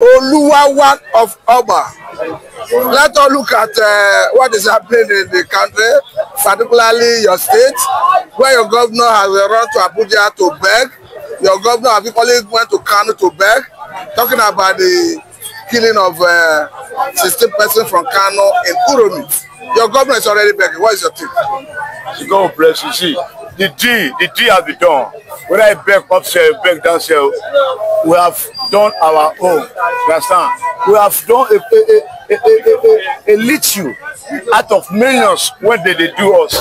Oluwawan of Oba. Let us look at what is happening in the country, particularly your state, where your governor has run to Abuja to beg. Your governor has equally went to Kano to beg, talking about the killing of 16 persons from Kano in Uromi. Your governor is already begging. What is your take? God bless you. See, the deed has been done. Whether I beg upstairs, beg downstairs, we have done our own. You understand? We have done a little out of millions when they do us.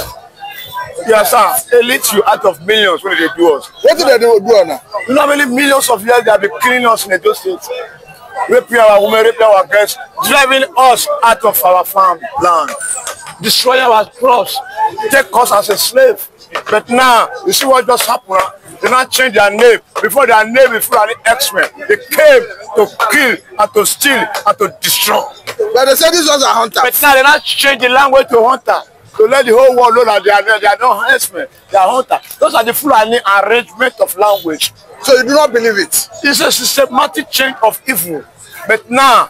You understand? A little out of millions when they do us. What did they do now? You know how many millions of years they have been killing us in Edo State? Raping our women, raping our girls, driving us out of our farm land, destroying our crops, take us as a slave. But now, you see what just happened? They now change their name. Before their name is full of X-Men. They came to kill and to steal and to destroy. But they say these ones are hunters. But now they now change the language to hunter. To let the whole world know that they are not X-Men. They are hunters. Those are the full arrangement of language. So you do not believe it? It's a systematic change of evil. But now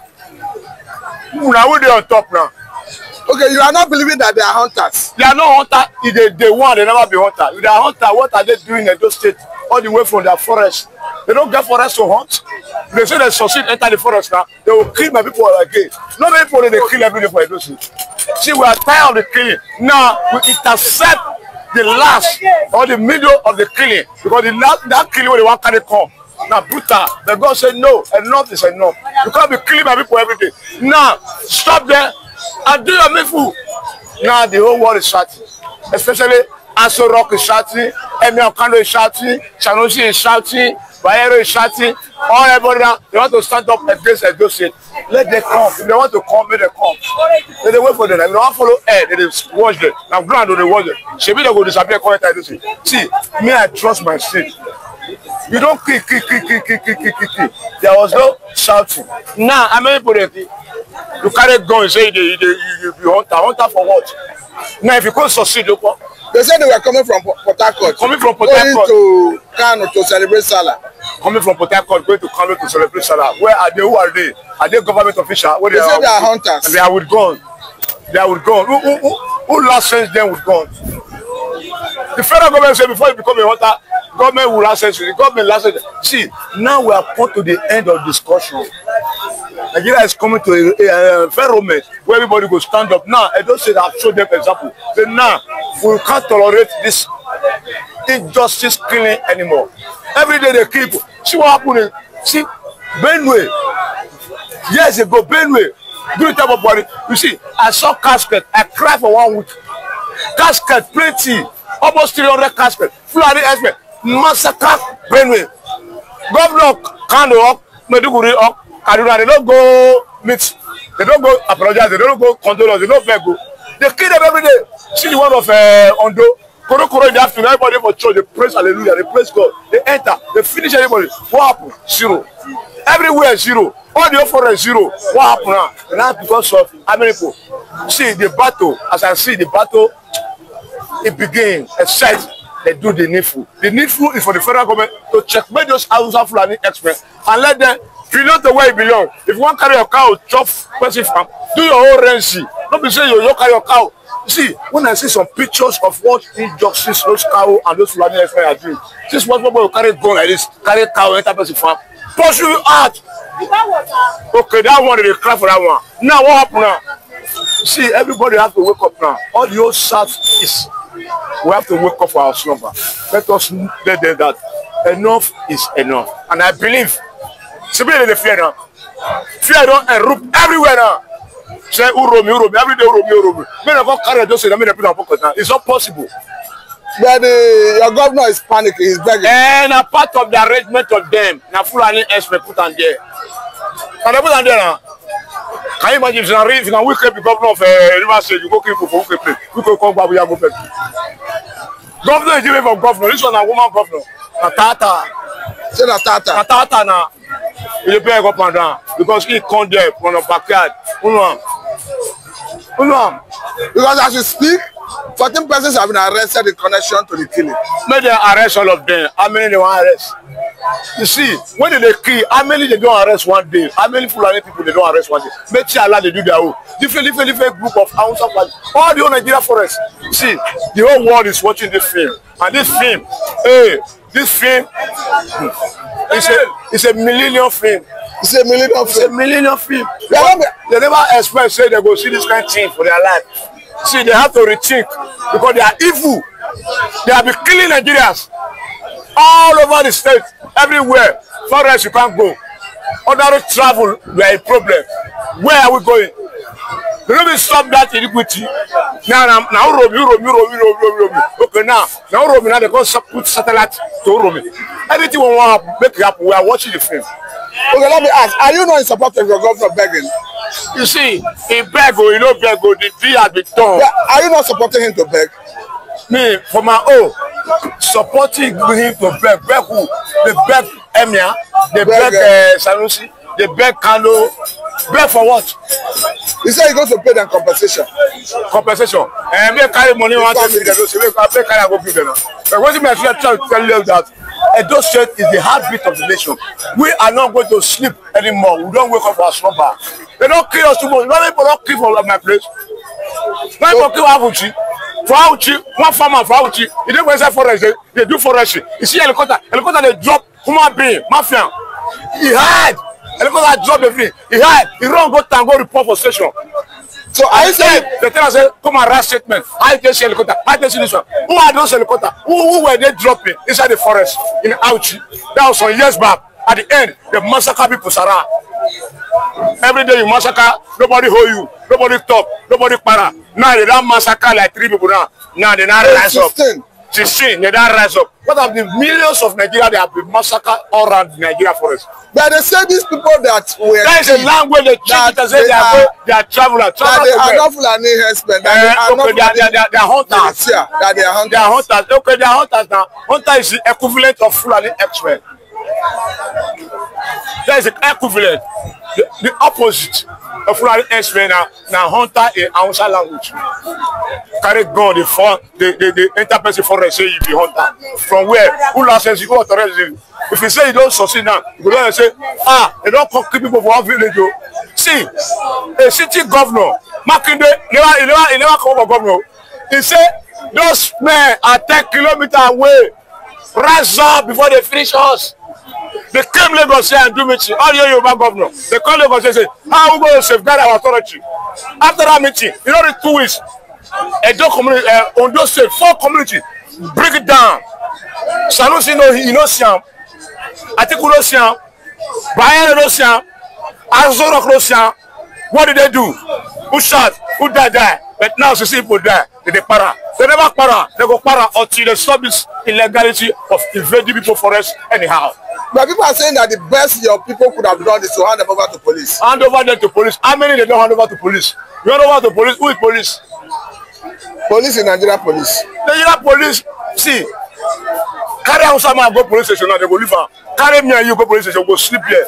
we're on top now. Okay, you are not believing that they are hunters. They are not hunters. If they want, they never be hunters. If they are hunters, what are they doing in those states all the way from their forest? They don't get forest to hunt. They say they succeed enter the forest now. They will kill my people again. Not many people they kill every day for those states. See, we are tired of the killing. Now we intercept the last or the middle of the killing because the last that killing when they want to come. Now brutal. The God said no, enough is enough. You can't be killing my people every day. Now stop there. And do your meaningful. Now the whole world is shouting. Especially Aso Rock is shouting, Emir Kano is shouting, Sanusi is shouting, Bayero is shouting, all everybody now, they want to stand up against Edo State. Let them come. If they want to come, let them come. Let them wait for them. If they don't follow air, they watch them. Now ground they watch them. Shebi they go disappear, come enter Edo State. See, me I trust my state. You don't kill. There was no shouting. Now, how many people you carry gun and say you be hunter for what? Now, if you can't succeed, they said they were coming from Port Harcourt. Coming from Port Harcourt. Going to Kano to celebrate Salah. Coming from Port Harcourt, going to Kano to celebrate Salah. Where are they? Who are they? Are they government officials? They say they are hunters. And they are with guns. They are with guns. Who licensed them with guns? The federal government said before you become a hunter, government will license you. The government license. See, now we are come to the end of discussion. Nigeria is coming to a environment where everybody go stand up. Now, I don't say that I've showed them example. Say now, we can't tolerate this injustice killing anymore. Every day they kill people. See what happened? See, Benue. Years ago, Benue. Do type of body. You see, I saw casket. I cried for 1 week. Casket, plenty. Almost 300 caskets. Fulani Esme. Massacre Benue. Governor Kano up, Meduguri up, Kaduna, they don't go meet, they don't go apologize, they don't go condole us, they don't beg go. They kill them every day. See the one of Ondo, Koro in the afternoon, everybody for church, they praise hallelujah, they praise God, they enter, they finish everybody. What happened? Zero. Everywhere zero. All the forest zero. What happened now? And that's because of how many people? See the battle, as I see the battle, it begins, exciting. They do the needful. The needful is for the federal government to checkmate those Hausa Fulani experts and let them belong to where it belongs. If you want to carry your cow, chop person farm, do your own rency. Don't be saying you carry your cow. See, when I see some pictures of what injustice those cow and those Fulani experts are doing, this is what people will carry gun like this, carry cow, enter person farm, pursue you out. Okay, that one they cry for that one. Now what happened now? See, everybody has to wake up now. All the old South is. We have to wake up for our slumber. Let us let them that enough is enough. And I believe, simply the fear now. Fear don't erupt everywhere now. Say, Uromi, every day Uromi. Men are carry those and put on focus now. It's not possible. But your governor is panicking, he's begging. And a part of the arrangement of them, now Fulani expert put on there. And they put on there now. Can you imagine if you can wake up the governor of River State, you go kill people for who play. We could come back, we have go back. Governor is different from governor. This one a woman governor. Natata. Say Natata. Natata now. He pay up and down because he come there from the backyard. Because as you speak, 14 persons have been arrested in connection to the killing. May they arrest all of them. How many they want to arrest? You see, when they kill, how many they don't arrest one day? How many Fulani people they don't arrest one day? Make sure Allah they do their own. Different group of Hausa, all the whole Nigeria forest. See, the whole world is watching this film, and this film, this film, it's a millennium film. It's a millennium film. It's a millennium film. They never expect say they go see this kind of thing for their life. See, they have to rethink because they are evil. They have been killing Nigerians all over the state, everywhere. Forest you can't go. Ordinary travel, we are a problem. Where are we going? We don't stop that iniquity. Now Romi. Okay, now Romi, now they go put satellite to Romi. Anything we want to make it happen, we are watching the film. Okay, let me ask, are you not in support of your governor begging? You see, he beg or he no beg or the deal has been done. Yeah, are you not supporting him to beg? Me, for my own, supporting him to beg. Beg who? They beg Emia, they beg Sanusi, they beg Kano. Beg for what? He said he's going to pay them compensation. Compensation? And they carry money, one time, they carry go give them. But what I'm trying to tell you that Edo State is the heartbeat of the nation. We are not going to sleep anymore. We don't wake up for a slumber. They don't kill us too much. Why people don't kill for my place? Why people kill Avuchi? For Avuchi, one farmer for Avuchi, he don't go forest. They do forestry. You see helicopter they drop human being, mafia. He hide. Helicopter drop everything. He hide. He run go and go report for station. So I said, the tell us, come and write statement. I just see helicopter. I just see this one. Who are those helicopters? Who were they dropping inside the forest in Auchi? That was some years back. At the end, they massacre people, Sarah. Every day you massacre, nobody hold you, nobody talk, nobody para. Now they don't massacre like 3 people now. Now they not rise up. 16, they don't rise up. What of the millions of Nigeria they have been massacred all around Nigeria forest? But they say these people that were there is a language they change it, say they are travelers. They are not Fulani herdsmen. They are hunters. They are hunters. Okay, they are hunters now. Hunter is the equivalent of Fulani herdsmen. There is an equivalent. The opposite of Fulani herdsmen now hunter in Hausa language. Carry gun, the interperson forest say you be hunter. From where? Who license you? Who authorize you? If you say you don't succeed now, you go down and say, they don't come kill people for one village. See, a city governor, Makinde, he never come for governor. He said, those men are 10 kilometers away. Rise up before they finish us. They came Lagos here and do meeting. All you Yoruba governor. They come Lagos and say, how are we going to safeguard our authority? After that meeting, you know the 2 weeks, Edo community, Ondo State, 4 communities, break it down. Sanusi you know Siam. Atiku no Siam. Bayern no Siam. Azorok no Siam. What did they do? Who shot? Who died? But now you see people die. They para. They never para. They go para until they stop this illegality of invading people forest anyhow. But people are saying that the best your people could have done is to hand them over to police. Hand over them to police. How many they don't hand over to police? You hand over to police? Who is police? Police in Nigeria police. Nigeria police. See, carry out some man go police station now. They go leave her. Carry me and you go police station. Go sleep here.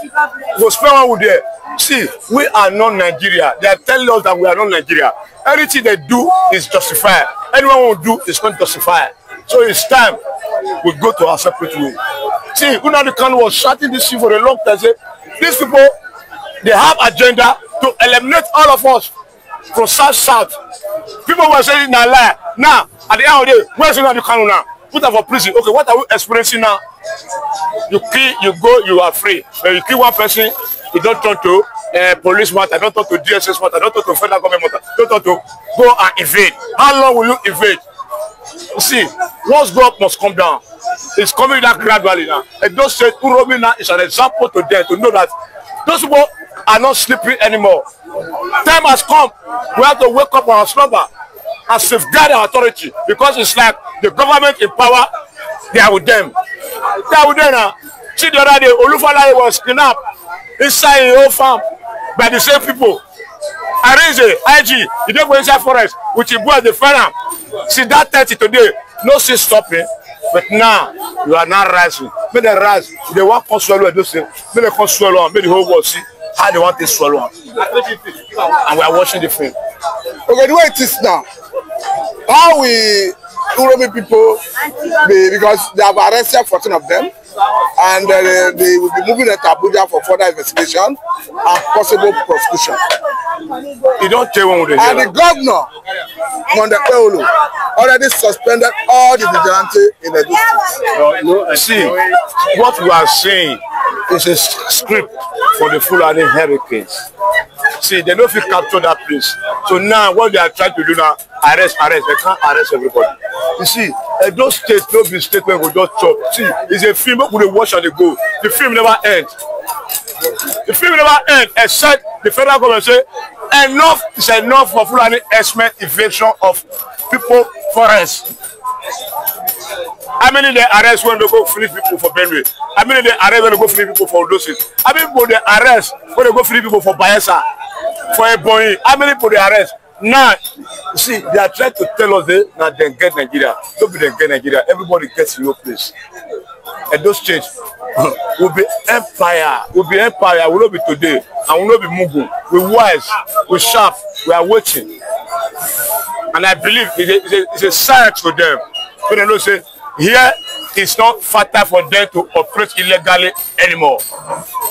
Go spend 1 week there. See, we are not Nigeria. They are telling us that we are not Nigeria. Anything they do is justified. Anyone will do is not justified. So it's time we go to our separate way. See, Nnamdi Kanu was shouting this thing for a long time. Say, these people, they have agenda to eliminate all of us from south. People were saying na lie. Now, at the end of the day, where's Nnamdi Kanu now? Put them for prison. Okay, what are we experiencing now? You kill, you go, you are free. When you kill one person, you don't turn to police matter, don't turn to DSS matter, don't turn to federal government matter, don't turn to go and invade. How long will you invade? You see, once go up must come down. It's coming down gradually now. And those say Uromi now is an example to them to know that those people are not sleeping anymore. Time has come. We have to wake up on our slumber and safeguard our authority, because it's like the government in power, they are with them. They are with them now. See, the other day, Olufalaye was kidnapped inside a whole farm by the same people. Arinze, IG, you don't go inside forest with your boy, the farm. See that 30 today, no see stopping. But now, you are not rising. May they rise. They want to swallow and do things. May they come swallow and may the whole world see how they want to swallow. And we are watching the film. Okay, the way it is now, how we Uromi people, because they have arrested 14 of them, and they will be moving it to Abuja for further investigation and possible prosecution. You don't tell one with the And the governor, Monday Peolo, already suspended all the vigilantes in the district. See, what we are saying is a script for the Fulani hurricanes. See, they don't feel capture that place. So now what they are trying to do now, arrest. They can't arrest everybody. You see, those states, no be state where we just chop. See, it's a film where we watch and they go. The film never ends. The film never ends except the federal government say enough is enough for Fulani herdsmen evasion of people forest. How many they arrest when they go free people for Benue? How many they arrest when they go free people for Odosi? How many people they arrest when they go free people for Bayelsa? For Ebonyi? How many people they arrest? Now, you see, they are trying to tell us that now they get Nigeria. Don't be they get Nigeria. Everybody gets in your place. And those states will be empire. Will be empire. Will not be today. And will not be Mugu. We're wise. We're sharp. We are watching. And I believe it's a sign to them. So they don't say, here it's not fatal for them to operate illegally anymore.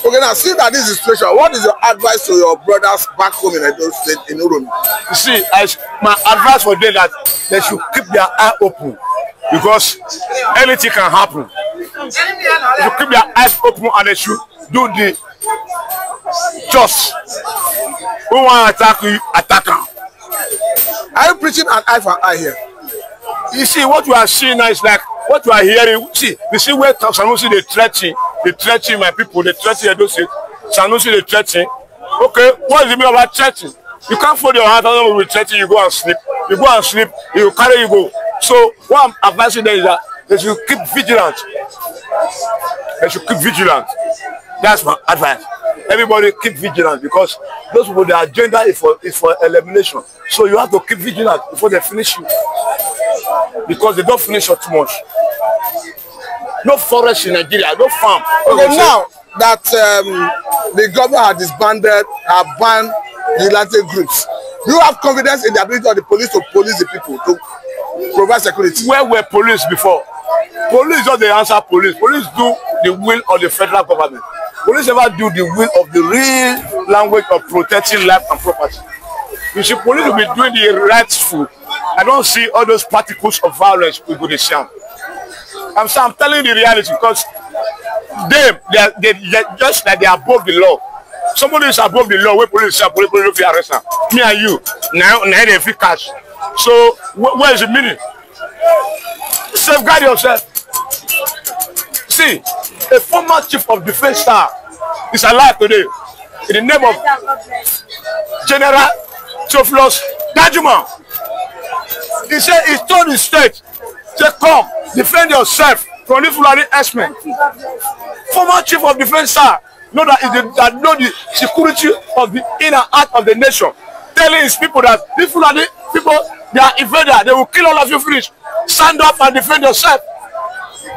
Okay, now see that this is situation. What is your advice to your brothers back home in Edo State, in Uromi? You see, my advice for them that they should keep their eye open because anything can happen. They should keep their eyes open and they should do the just. Who want to attack you, attack them. Are you preaching an eye for an eye here? You see, what we are seeing now is like what we are hearing. See, you see where Sanusi they threatening my people, they threatening Edo State. Sanusi they threatening. Okay, what is the meaning about threatening? You can't fold your hand and we threaten, you go and sleep. You go and sleep, you carry, you go. So what I'm advising them is that they should keep vigilant. They should keep vigilant. That's my advice. Everybody keep vigilant because those people, their agenda is for elimination. So you have to keep vigilant before they finish you. Because they don't finish you too much. No forest in Nigeria, no farm. Okay, now that the government has disbanded, have banned vigilante groups, do you have confidence in the ability of the police to police the people, to provide security? Where were police before? Police don't they answer police. Police do the will of the federal government. Police never do the will of the real language of protecting life and property. You see, police will be doing the rightful. I don't see all those particles of violence we go to see. I'm telling you the reality because they just like they are above the law. Somebody is above the law. Where police are, police will arrest them. Me and you now they feel cash. So where is the meaning? Safeguard yourself. See, a former chief of defense staff is alive today in the name of General Theophilus Danjuma. He said he told the state, say, come, defend yourself from the Fulani herdsmen. Former chief of defense staff know that know the security of the inner heart of the nation, telling his people that the Fulani people, they are invaders, they will kill all of you finish. Stand up and defend yourself.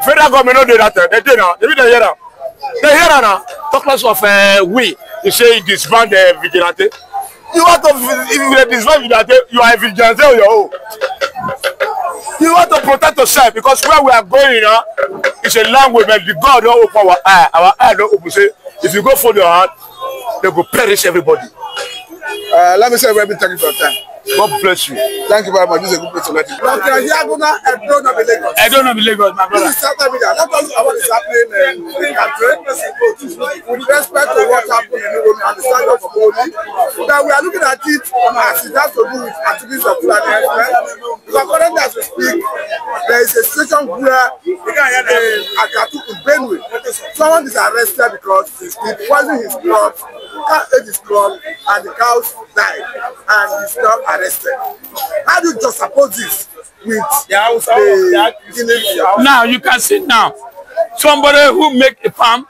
Federal government don't do that. They do now. They do hear now. They hear now. Talk less of we. You say disband the vigilante. You want to, if you disband vigilante, you are a vigilante on your own. You want to protect yourself because where we are going now, it's a language that the God don't open our eye. Our eye don't open. Say, if you go for your hand, they will perish everybody. Let me say very big thank you for your time. God bless you. Thank you very much. This is a good place to let you. Dr. Yaguna Edo not be Lagos. Edo not be Lagos, my brother. This is South Africa. Let us know what is happening in the country. With respect to what happened in Uromi and the stand of Omoni, that we are looking at it as it has to do with activities of Fulani herdsmen. Because currently as we speak, there is a situation where Akatu in Benue, someone is arrested because he poisoned his crop, cow ate his crop, and the cows died, and he's not arrested. How do you just suppose this with the now you can see now somebody who make a farm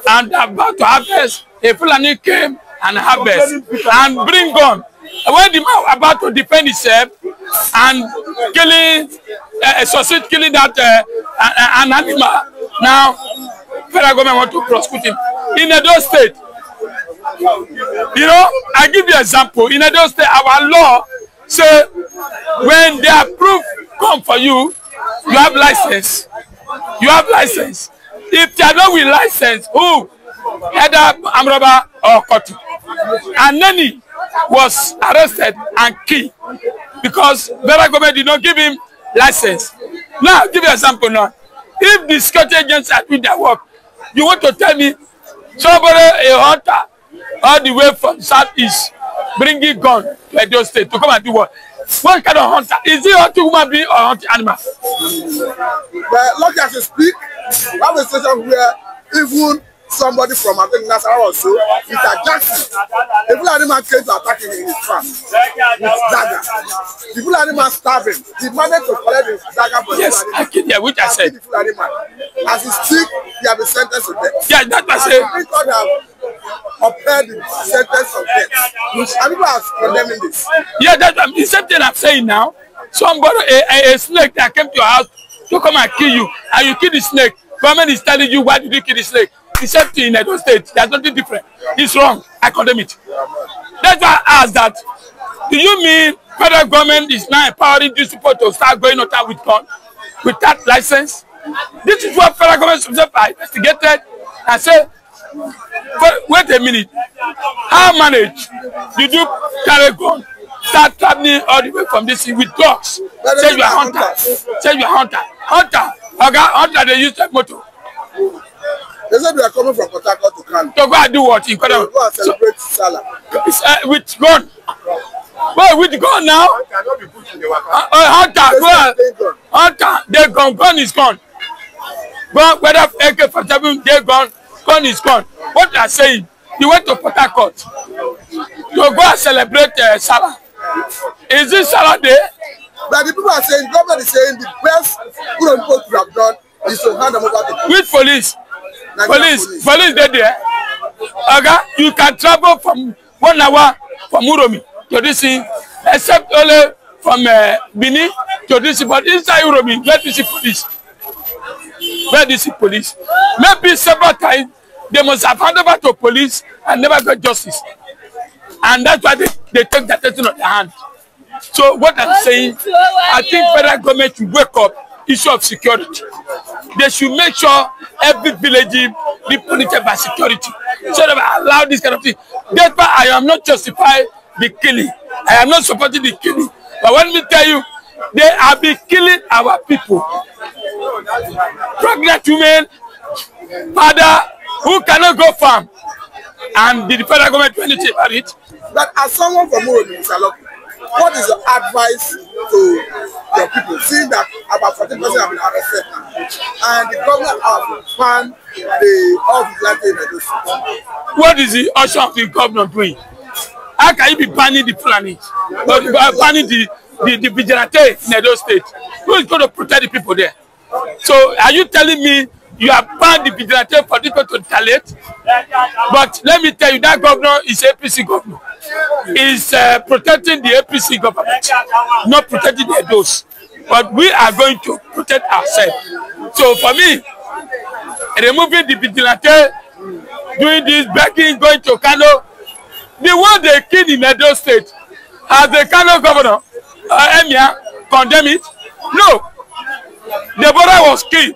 and about to harvest, a Fulani came and harvest and bring gun. When the man about to defend himself and killing succeed killing that an animal, now federal government want to prosecute him in Edo State. You know, I give you an example. In Edo State, our law say when they approve come for you, you have license. You have license. If they are not with license, who? Either Amraba or Kotu. And Neni was arrested and killed because federal government did not give him license. Now, I'll give you an example now. If the security agents are doing their work, you want to tell me somebody, a hunter, all the way from southeast, bringing gun to Edo State to come and do what? What kind of hunter? Is he hunting human being or hunting animal? But lucky as you speak, we have a situation where even somebody from I think Nasarawa also, Mr. Jackson, the Fulani man came to attack him in his farm with dagger. The Fulani man stabbed him. He managed to collect his dagger from yes, the Fulani yeah, which I said. The Fulani man. As he speak, he has been sentenced to death. Yeah, that I said. The Supreme Court have upheld the sentence of death. And people are condemning this. Yeah, that's the same thing I'm saying now. Somebody, a snake that came to your house to come and kill you, and you kill the snake. Government is telling you, why did you kill the snake? The same thing in Edo State. There's nothing different. It's wrong. I condemn it. That's why I asked that. Do you mean federal government is now empowering these people to start going out with gun without license? This is what federal government should have investigated and say, wait a minute. How manage did you carry gun? Start traveling all the way from this with dogs. Say you are hunter. Say you are hunter. Hunter. Okay, hunter, they use that motto. They said we are coming from Port Harcourt to Kano. To go and do what? To go and celebrate Salah. With gun. Well, with gun now. Hunter, well, hunter, they gone. Gun is gone. Gun, whether AK-47, they gone. Gun is gone. What they are saying, you went to Port Harcourt to go and celebrate Salah. Is this Salah day? But the people are saying, government is saying the best people could have done is to hand them over to police. With police. Police they there. Okay, you can travel from 1 hour from Uromi to this thing, except only from Bini to this, but inside Uromi, where do you see police? Where do you see police? Maybe several times they must have handed over to police and never got justice. And that's why they take the attention on their hand. So what I'm saying, I think federal government should wake up issue of security. They should make sure every village be protected by security. So they allow this kind of thing. That's why I am not justifying the killing. I am not supporting the killing. But let me tell you, they have been killing our people. Pregnant women, father who cannot go farm. And the federal government do anything about it. But as someone from Uromi, Mr. Lucky, what is your advice to your people, seeing that about 40% have been arrested now, and the government has banned all vigilante in Edo State? What is the action of the governor doing? How can you be banning the Fulani? Banning the vigilante in Edo State? Who is going to protect the people there? So are you telling me you have banned the vigilante for people to retaliate? But let me tell you, that governor is APC governor. Is protecting the APC government, not protecting the Edos. But we are going to protect ourselves. So for me, removing the vigilante, doing this, begging, going to Kano, the one they killed in Edo State, has the Kano governor, Emir, condemn it? No. Deborah was killed,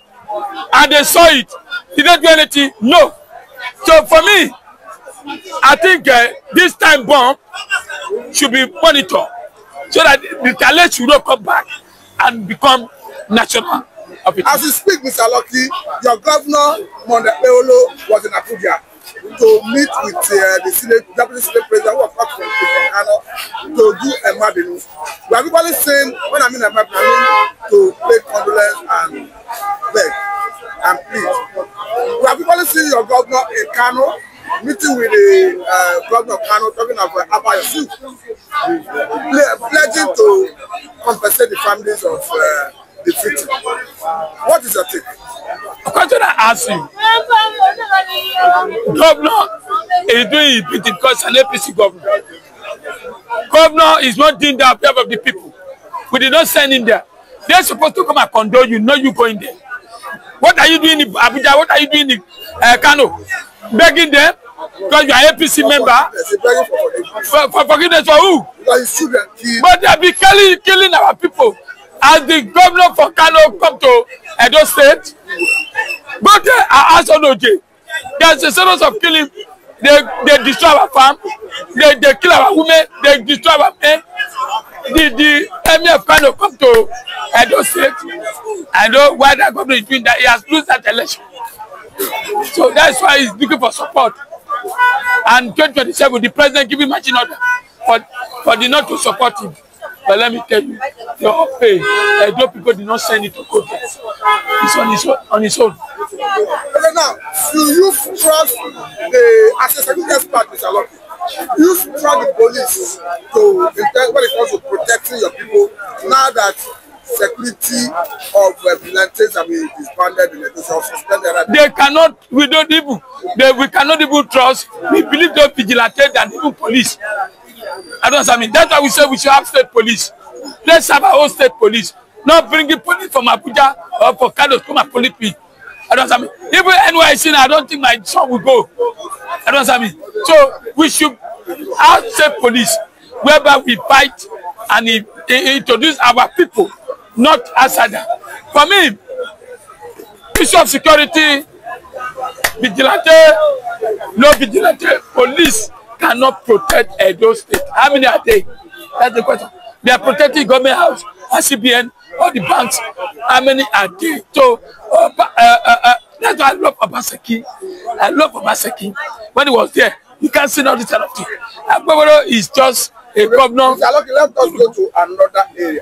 and they saw it. Did they do anything? No. So for me, I think this time bomb should be monitored so that the talent should not come back and become national. As you speak, Mr. Lucky, your governor, Monday Eolo, was in Abuja to meet with the Deputy Senate President who was not from Kano to do a Mabinu. We are people saying, when I mean a Mabinu, I mean to pay condolence and beg and plead. We are people seeing your governor in Kano meeting with the governor of Kano, talking about Abba Yusuf, pledging to compensate the families of the victims. What is your take? The question I ask you, governor is doing it because an APC governor. Governor is not doing that on behalf of the people. We did not send him there. They're supposed to come and condone you, not you going there. What are you doing in Abuja? What are you doing in Kano? Begging them because you are APC member. For forgiveness for who? But they have been killing our people. As the governor for Kano come to Edo State, go there and ask Onoje. There's a series of killing. They destroy our farm. They kill our women. They destroy our men. The emir of Kano come to Edo State. I know why that governor is doing that. He has lost that election. So that's why he's looking for support. And 2027, the president giving marching order for the not to support him. But let me tell you, your pay, those people did not send it to court. It's on his own. Okay, now, do you trust as a security expert, Mr. Lucky, you trust the police to, when it comes to protecting your people, now that security of vigilantes have been disbanded in the suspended? They cannot, we cannot even trust. We believe those vigilantes and even police. That's why we say we should have state police. Let's have our own state police. Not bringing police from Abuja or for Kano to come and police me. Even NYC, I don't think my son will go. So we should have state police whereby we fight and introduce our people, not outsider. For me, issue of security, vigilante, no vigilante, police cannot protect Edo State. How many are they? That's the question. They are protecting government house, CBN, all the banks. How many are they? So that's why I love Obaseki. I love Obaseki. When he was there, you can't see all this kind of thing. Agboworo is just a governor. Let us go to another area.